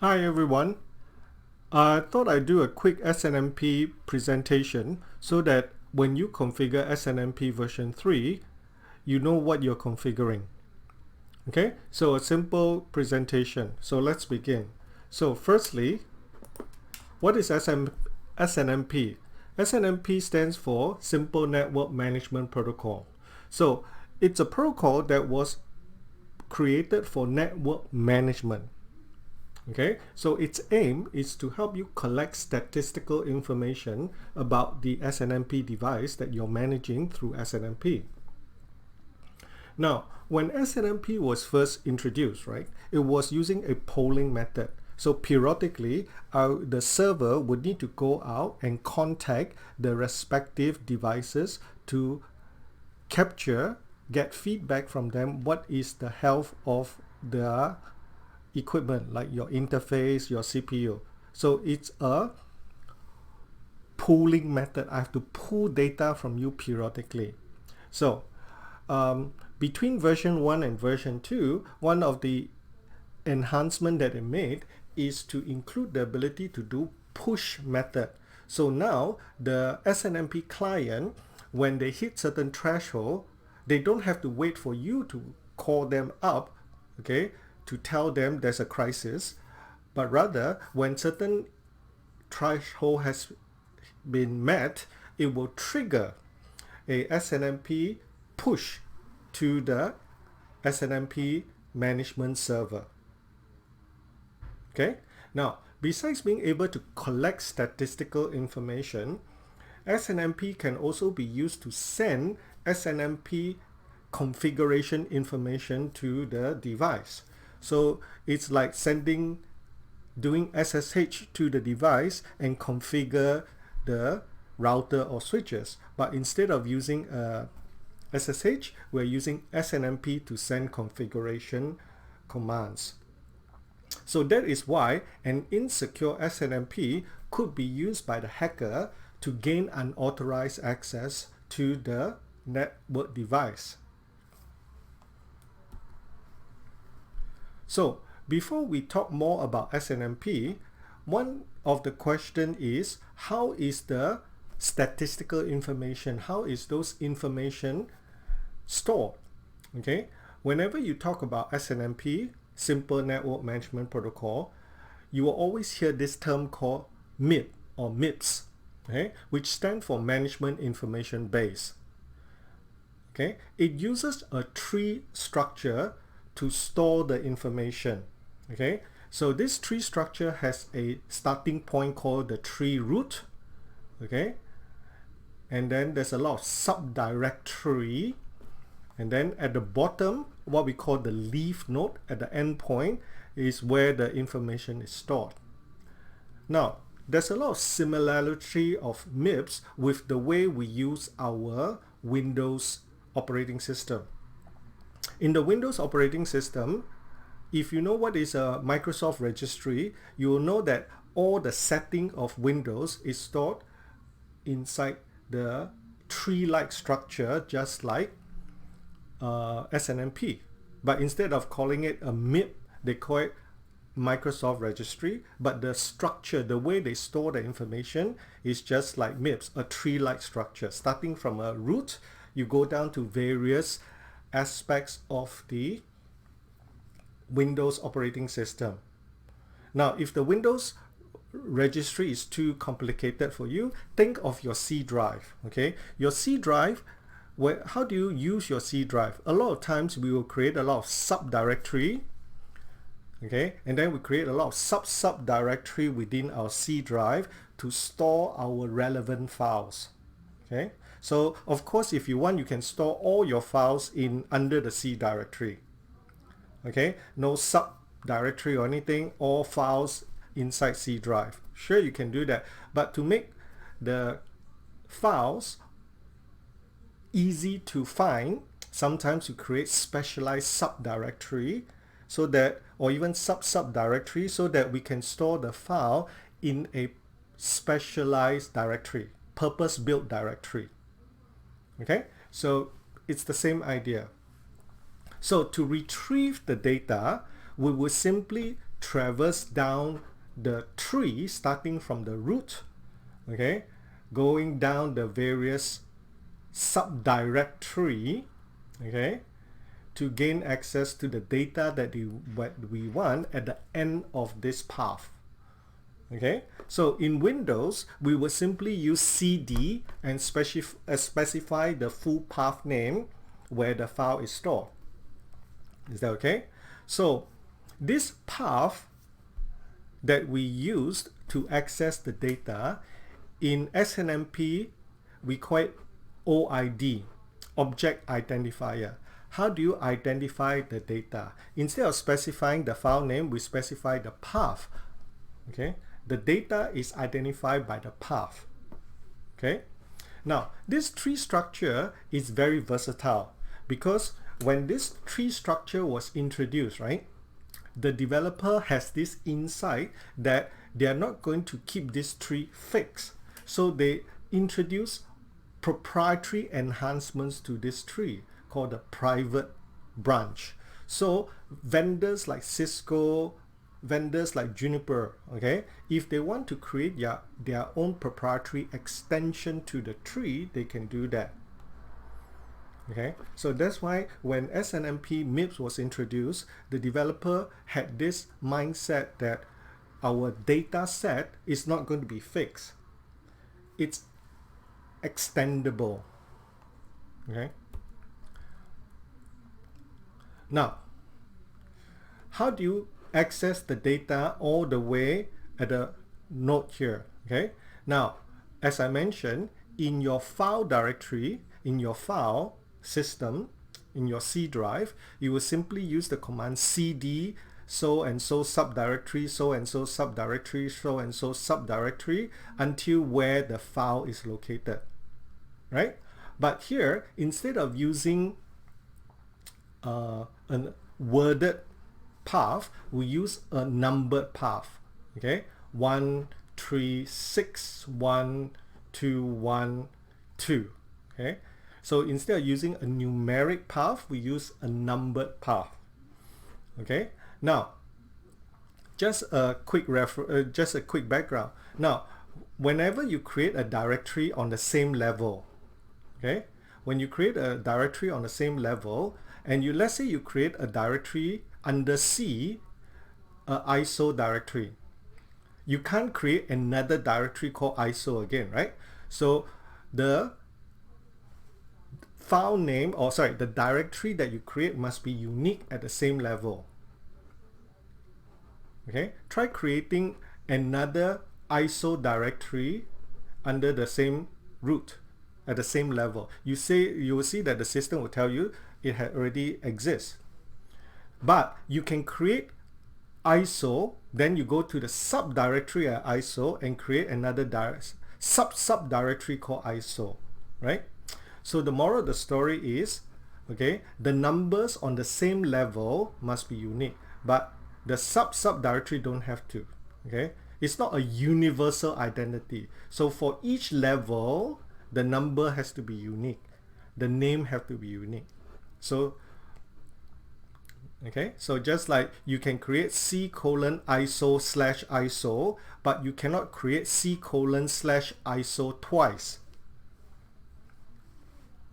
Hi everyone. I thought I'd do a quick SNMP presentation so that when you configure SNMP version 3, you know what you're configuring. Okay, so a simple presentation. So let's begin. So firstly, what is SNMP? SNMP stands for Simple Network Management Protocol. So it's a protocol that was created for network management. Okay, so its aim is to help you collect statistical information about the SNMP device that you're managing through SNMP. Now, when SNMP was first introduced, right, it was using a polling method. So periodically, the server would need to go out and contact the respective devices to get feedback from them. What is the health of their equipment, like your interface, your CPU. So it's a pooling method. I have to pull data from you periodically. So between version 1 and version 2, one of the enhancement that it made is to include the ability to do push method. So now the SNMP client, when they hit certain threshold, they don't have to wait for you to call them up, okay, to tell them there's a crisis, but rather when certain threshold has been met, it will trigger a SNMP push to the SNMP management server. Okay, now besides being able to collect statistical information, SNMP can also be used to send SNMP configuration information to the device. So it's like doing SSH to the device and configure the router or switches. But instead of using SSH, we're using SNMP to send configuration commands. So that is why an insecure SNMP could be used by the hacker to gain unauthorized access to the network device. So before we talk more about SNMP, one of the question is, how is the statistical information, how is those information stored? Okay, whenever you talk about SNMP, Simple Network Management Protocol, you will always hear this term called MIP or MIPS, okay, which stand for Management Information Base. Okay, it uses a tree structure to store the information. Okay, so this tree structure has a starting point called the tree root. Okay, and then there's a lot of subdirectory, and then at the bottom, what we call the leaf node at the end point is where the information is stored. Now, there's a lot of similarity of MIPS with the way we use our Windows operating system. In the Windows operating system, if you know what is a Microsoft registry, you will know that all the setting of Windows is stored inside the tree-like structure, just like SNMP. But instead of calling it a MIP, they call it Microsoft registry, but the structure, the way they store the information is just like MIPS, a tree-like structure. Starting from a root, you go down to various aspects of the Windows operating system. Now, if the Windows registry is too complicated for you, think of your C drive. Okay, your C drive, how do you use your C drive? A lot of times we will create a lot of subdirectory, okay, and then we create a lot of subdirectory within our C drive to store our relevant files. Okay, so of course, if you want, you can store all your files under the C directory. Okay, no subdirectory or anything, all files inside C drive. Sure, you can do that, but to make the files easy to find, sometimes you create specialized subdirectory so that, or even subdirectory, so that we can store the file in a specialized directory, purpose-built directory. Okay, so it's the same idea. So to retrieve the data, we will simply traverse down the tree starting from the root, okay, going down the various subdirectory, okay, to gain access to the data that we want at the end of this path. Okay, so in Windows, we would simply use cd and specify the full path name where the file is stored. Is that okay? So this path that we used to access the data in SNMP, we call it OID, Object Identifier. How do you identify the data? Instead of specifying the file name, we specify the path. Okay, the data is identified by the path. Okay, now this tree structure is very versatile because when this tree structure was introduced, right, the developer has this insight that they are not going to keep this tree fixed. So they introduce proprietary enhancements to this tree called the private branch. So vendors like Cisco, vendors like Juniper, okay, if they want to create their own proprietary extension to the tree, they can do that. Okay, so that's why when SNMP MIPS was introduced, the developer had this mindset that our data set is not going to be fixed. It's extendable. Okay. Now, how do you access the data all the way at the node here? Okay. Now, as I mentioned, in your file directory, in your file system, in your C drive, you will simply use the command cd so and so subdirectory, so and so subdirectory, so and so subdirectory until where the file is located, right? But here, instead of using a worded path, we use a numbered path. Okay, 1 3 6 1 2 1 2. Okay, so instead of using a numeric path, we use a numbered path. Okay, now just a quick background. Now, whenever you create a directory on the same level, okay, when you create a directory on the same level, and let's say you create a directory under C, ISO directory, you can't create another directory called ISO again, right? So the file name, or sorry, the directory that you create must be unique at the same level. Okay, try creating another ISO directory under the same root at the same level. You will see that the system will tell you it already exists. But you can create ISO, then you go to the subdirectory at ISO and create another subdirectory called ISO, right? So the moral of the story is, okay, the numbers on the same level must be unique, but the subdirectory don't have to. Okay, it's not a universal identity. So for each level, the number has to be unique, the name have to be unique. So okay, so just like you can create C:ISO/ISO, but you cannot create C:/ISO twice.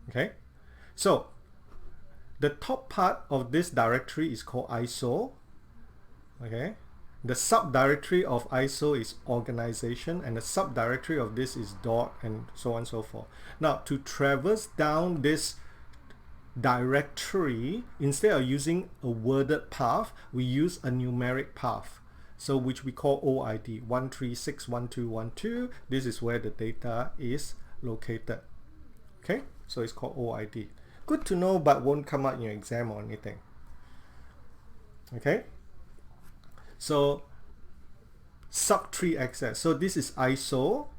Okay, so the top part of this directory is called ISO. Okay, the subdirectory of ISO is organization, and the subdirectory of this is dot, and so on and so forth. Now, to traverse down this directory, instead of using a worded path, we use a numeric path, so which we call OID, 1361212. This is where the data is located. Okay, so it's called OID. Good to know, but won't come out in your exam or anything. Okay, so subtree access. So this is ISO.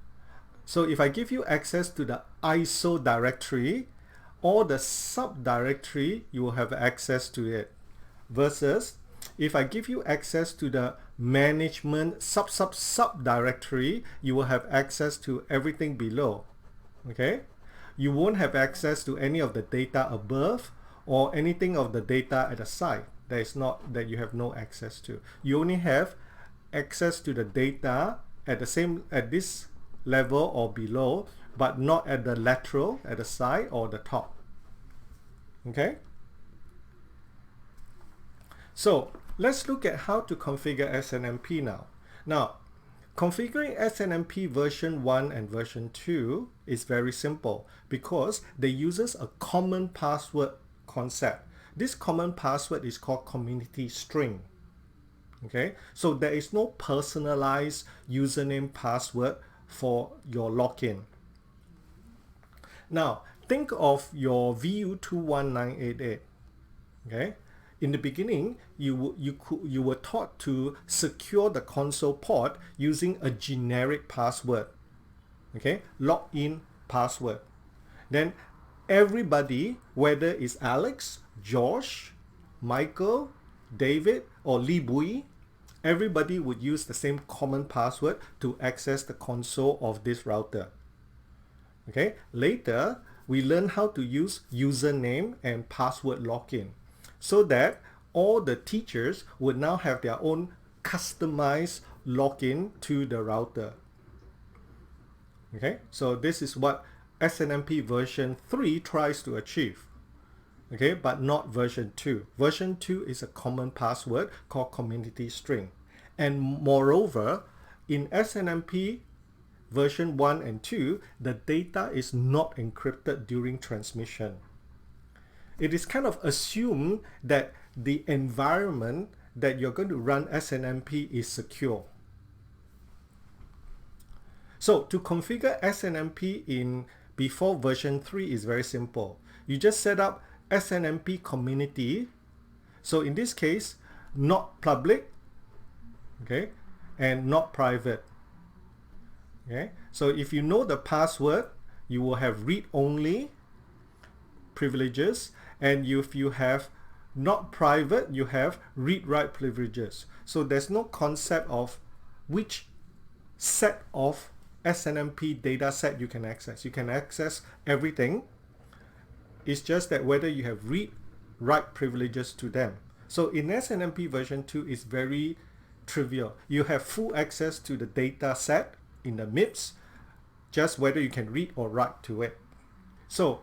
So if I give you access to the ISO directory, all the subdirectory, you will have access to it. Versus if I give you access to the management subdirectory, you will have access to everything below. Okay, you won't have access to any of the data above or anything of the data at the side. that is not that you have no access to. You only have access to the data at this level or below, but not at the lateral, at the side or the top. Okay? So let's look at how to configure SNMP now. Now, configuring SNMP version 1 and version 2 is very simple because they uses a common password concept. This common password is called community string. Okay, so there is no personalized username password for your login. Now, think of your VU21988. Okay, in the beginning, you were taught to secure the console port using a generic password. Okay, login password. Then everybody, whether it's Alex, Josh, Michael, David, or Li Bui, everybody would use the same common password to access the console of this router. Okay, later we learn how to use username and password login so that all the teachers would now have their own customized login to the router. Okay, so this is what SNMP version 3 tries to achieve. Okay, but not version 2. Version 2 is a common password called community string. And moreover, in SNMP version 1 and 2, the data is not encrypted during transmission. It is kind of assumed that the environment that you're going to run SNMP is secure. So to configure SNMP before version 3 is very simple. You just set up SNMP community. So in this case, not public, okay, and not private. Okay, so if you know the password, you will have read-only privileges, and if you have not private, you have read-write privileges. So there's no concept of which set of SNMP data set you can access. You can access everything. It's just that whether you have read-write privileges to them. So in SNMP version 2, it's very trivial. You have full access to the data set in the MIPS, just whether you can read or write to it. So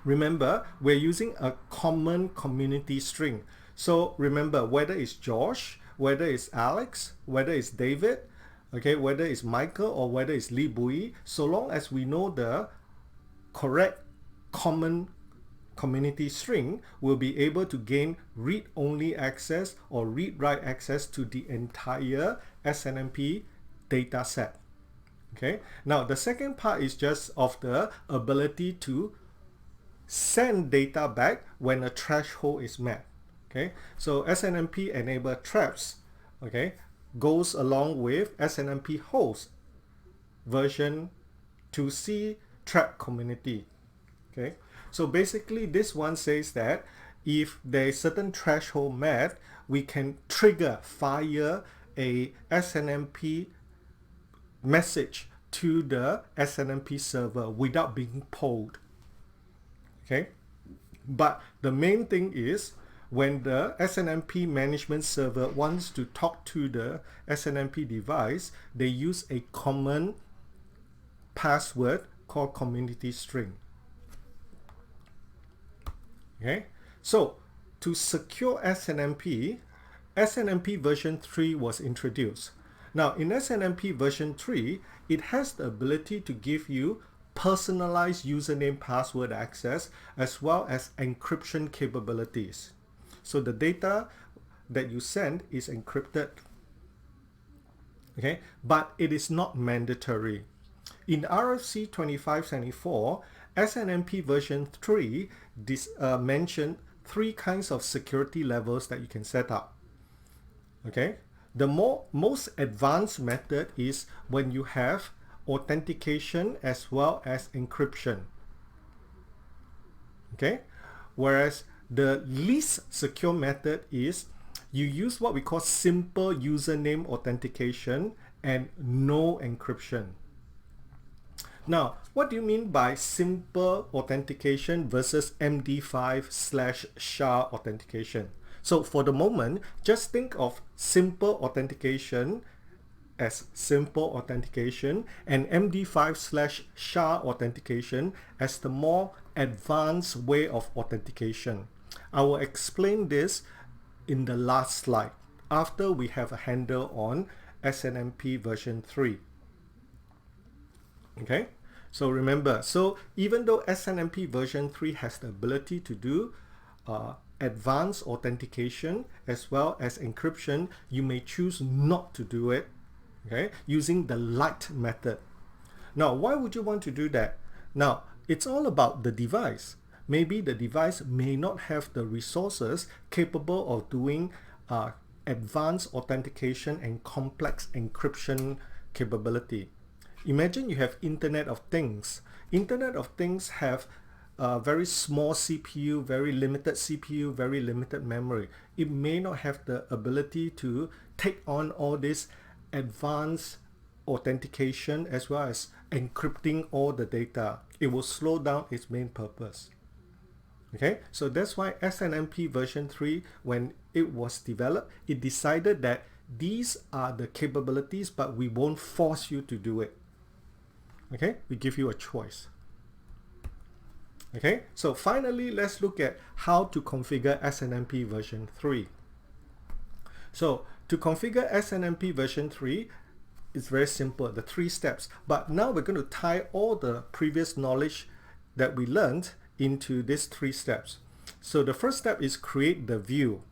remember, we're using a common community string. So remember, whether it's Josh, whether it's Alex, whether it's David, okay, whether it's Michael or whether it's Li Bui, so long as we know the correct common community string, we'll be able to gain read-only access or read-write access to the entire SNMP data set. Okay, now the second part is just of the ability to send data back when a threshold is met. Okay, so SNMP enable traps, okay, goes along with SNMP host version 2C trap community. Okay, so basically this one says that if there is certain threshold met, we can fire a SNMP message to the SNMP server without being polled. Okay, but the main thing is when the SNMP management server wants to talk to the SNMP device, they use a common password called community string. Okay, so to secure SNMP, SNMP version 3 was introduced. Now in SNMP version 3, it has the ability to give you personalized username password access as well as encryption capabilities. So the data that you send is encrypted. Okay, but it is not mandatory. In RFC 2574, SNMP version 3 mentioned 3 kinds of security levels that you can set up. Okay, the most advanced method is when you have authentication as well as encryption. Okay, whereas the least secure method is you use what we call simple username authentication and no encryption. Now, what do you mean by simple authentication versus MD5/SHA authentication? So for the moment, just think of simple authentication as simple authentication and MD5/SHA authentication as the more advanced way of authentication. I will explain this in the last slide after we have a handle on SNMP version 3. Okay, so remember, so even though SNMP version 3 has the ability to do advanced authentication as well as encryption, you may choose not to do it, okay, using the light method. Now, why would you want to do that? Now, it's all about the device. Maybe the device may not have the resources capable of doing advanced authentication and complex encryption capability. Imagine you have Internet of Things. Internet of Things have very small CPU, very limited CPU, very limited memory. It may not have the ability to take on all this advanced authentication as well as encrypting all the data. It will slow down its main purpose. Okay, so that's why SNMP version 3, when it was developed, it decided that these are the capabilities, but we won't force you to do it. Okay, we give you a choice. Okay, so finally, let's look at how to configure SNMP version 3. So to configure SNMP version 3, it's very simple, the 3 steps. But now we're going to tie all the previous knowledge that we learned into these 3 steps. So the first step is create the view.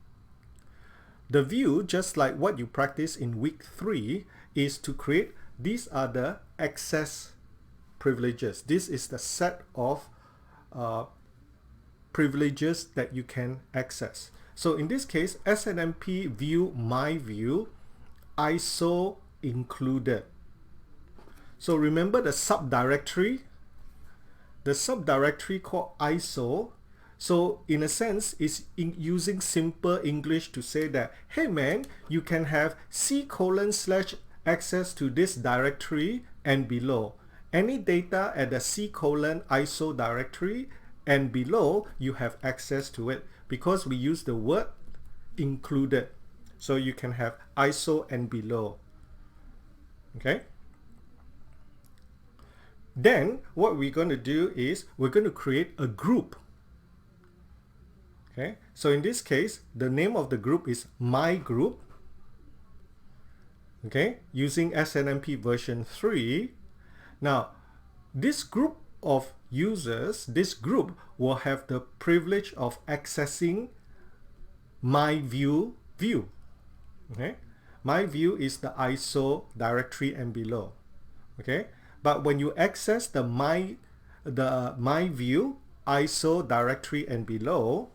The view, just like what you practice in week 3, is to create, these are the access privileges. This is the set of privileges that you can access. So in this case, SNMP view my view, ISO included. So remember the subdirectory? The subdirectory called ISO. So in a sense, it's using simple English to say that, hey man, you can have C:/access to this directory and below. Any data at the C:/ISO directory and below, you have access to it because we use the word included. So you can have ISO and below. Okay. Then what we're going to do is we're going to create a group. Okay. So in this case, the name of the group is my group. Okay. Using SNMP version 3. Now, this group of users, this group will have the privilege of accessing my view. Okay. My view is the ISO directory and below. Okay. But when you access the my view ISO directory and below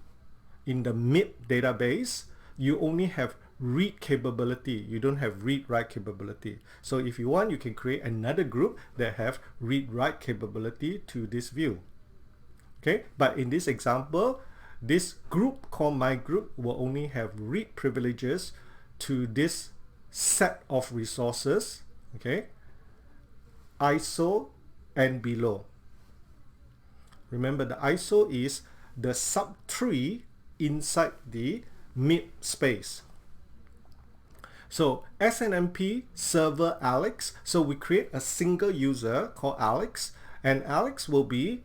in the MIP database, you only have read capability. You don't have read-write capability. So if you want, you can create another group that have read-write capability to this view. Okay, but in this example, this group called my group will only have read privileges to this set of resources. Okay, ISO and below. Remember, the ISO is the subtree inside the MIP space. So SNMP server Alex, so we create a single user called Alex, and Alex will be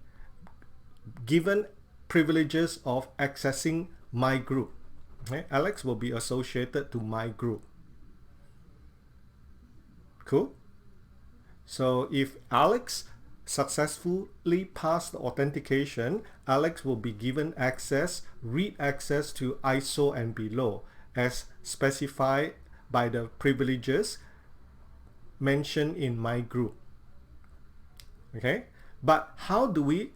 given privileges of accessing my group. Okay? Alex will be associated to my group. Cool? So if Alex successfully passed the authentication, Alex will be given access, read access to ISO and below as specified by the privileges mentioned in my group. Okay, but how do we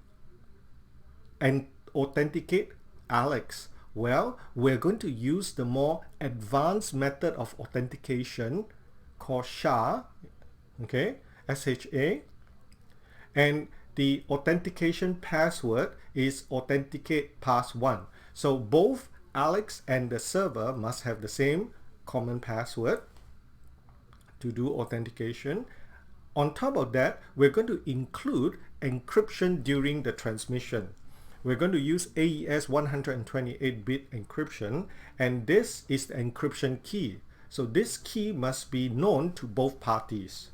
authenticate Alex? Well, we're going to use the more advanced method of authentication called SHA, okay, SHA, and the authentication password is authenticate pass1. So both Alex and the server must have the same common password to do authentication. On top of that, we're going to include encryption during the transmission. We're going to use AES 128-bit encryption, and this is the encryption key. So this key must be known to both parties.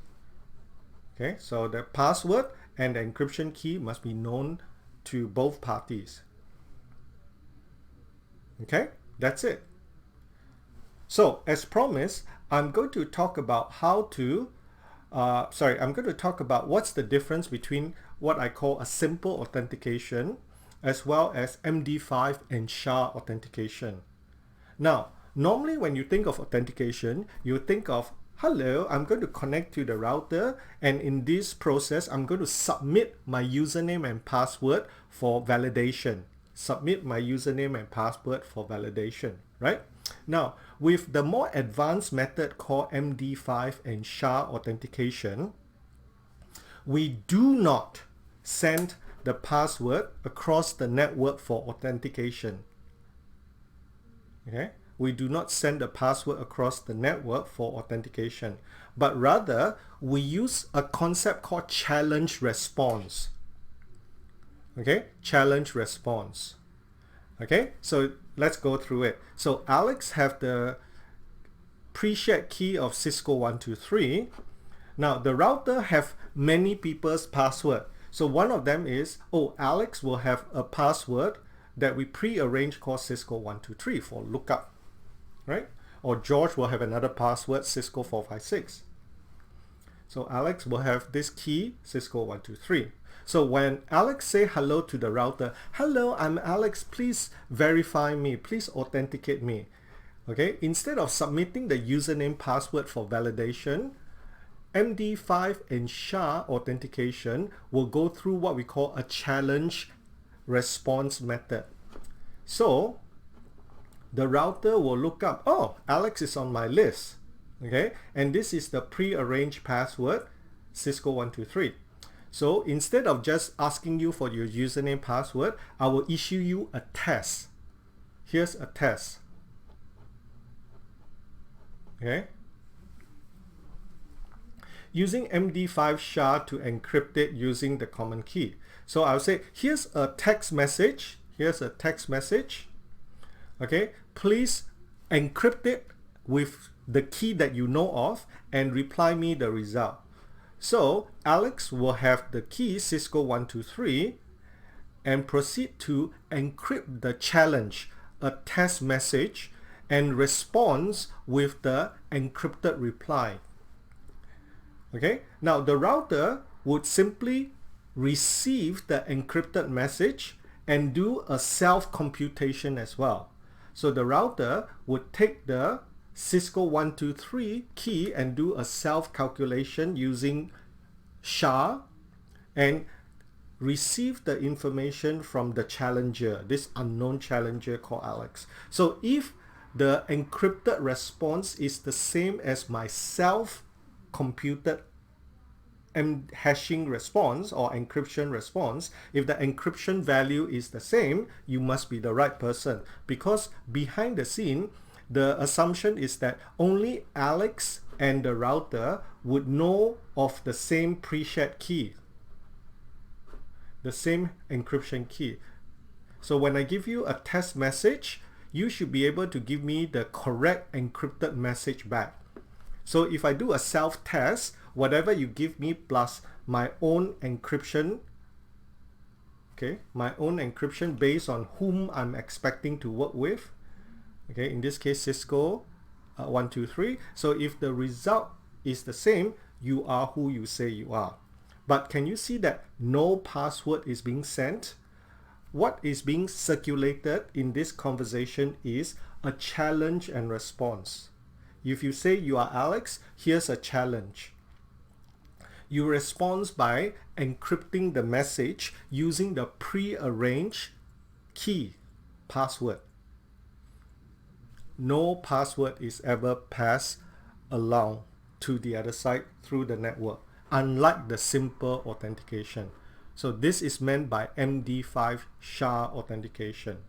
Okay, so the password and the encryption key must be known to both parties. Okay, that's it. So as promised, I'm going to talk about how to I'm going to talk about what's the difference between what I call a simple authentication as well as MD5 and SHA authentication. Now, normally when you think of authentication, you think of, hello, I'm going to connect to the router, and in this process, I'm going to submit my username and password for validation. Submit my username and password for validation, right? Now, with the more advanced method called MD5 and SHA authentication, we do not send the password across the network for authentication. Okay? We do not send the password across the network for authentication, but rather we use a concept called challenge response. Okay? Challenge response. Okay? So let's go through it. So Alex have the pre-shared key of Cisco 123. Now the router have many people's password. So one of them is, Alex will have a password that we pre-arrange called Cisco 123 for lookup, right? Or George will have another password, Cisco 456. So Alex will have this key, Cisco 123. So when Alex say hello to the router, hello, I'm Alex, please verify me, please authenticate me. Okay, instead of submitting the username password for validation, MD5 and SHA authentication will go through what we call a challenge response method. So the router will look up, Alex is on my list. Okay, and this is the pre-arranged password, Cisco 123. So instead of just asking you for your username password, I will issue you a test. Here's a test. Okay. Using MD5 SHA to encrypt it using the common key. So I'll say, here's a text message. Here's a text message. Okay. Please encrypt it with the key that you know of and reply me the result. So Alex will have the key Cisco 123 and proceed to encrypt the challenge, a test message, and responds with the encrypted reply. Okay, now the router would simply receive the encrypted message and do a self-computation as well. So the router would take the Cisco 123 key and do a self-calculation using SHA and receive the information from the challenger, this unknown challenger called Alex. So if the encrypted response is the same as my self-computed hashing response or encryption response, if the encryption value is the same, you must be the right person, because behind the scene, the assumption is that only Alex and the router would know of the same pre-shared key, the same encryption key. So when I give you a test message, you should be able to give me the correct encrypted message back. So if I do a self-test, whatever you give me plus my own encryption, okay, my own encryption based on whom I'm expecting to work with, okay, in this case Cisco 123. So if the result is the same, you are who you say you are. But can you see that no password is being sent? What is being circulated in this conversation is a challenge and response. If you say you are Alex, here's a challenge. You respond by encrypting the message using the pre-arranged key password. No password is ever passed along to the other side through the network, unlike the simple authentication. So this is meant by MD5 SHA authentication.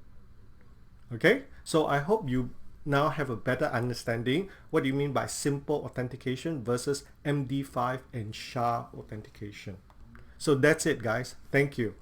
Okay, so I hope you now have a better understanding what do you mean by simple authentication versus MD5 and SHA authentication. So that's it, guys. Thank you.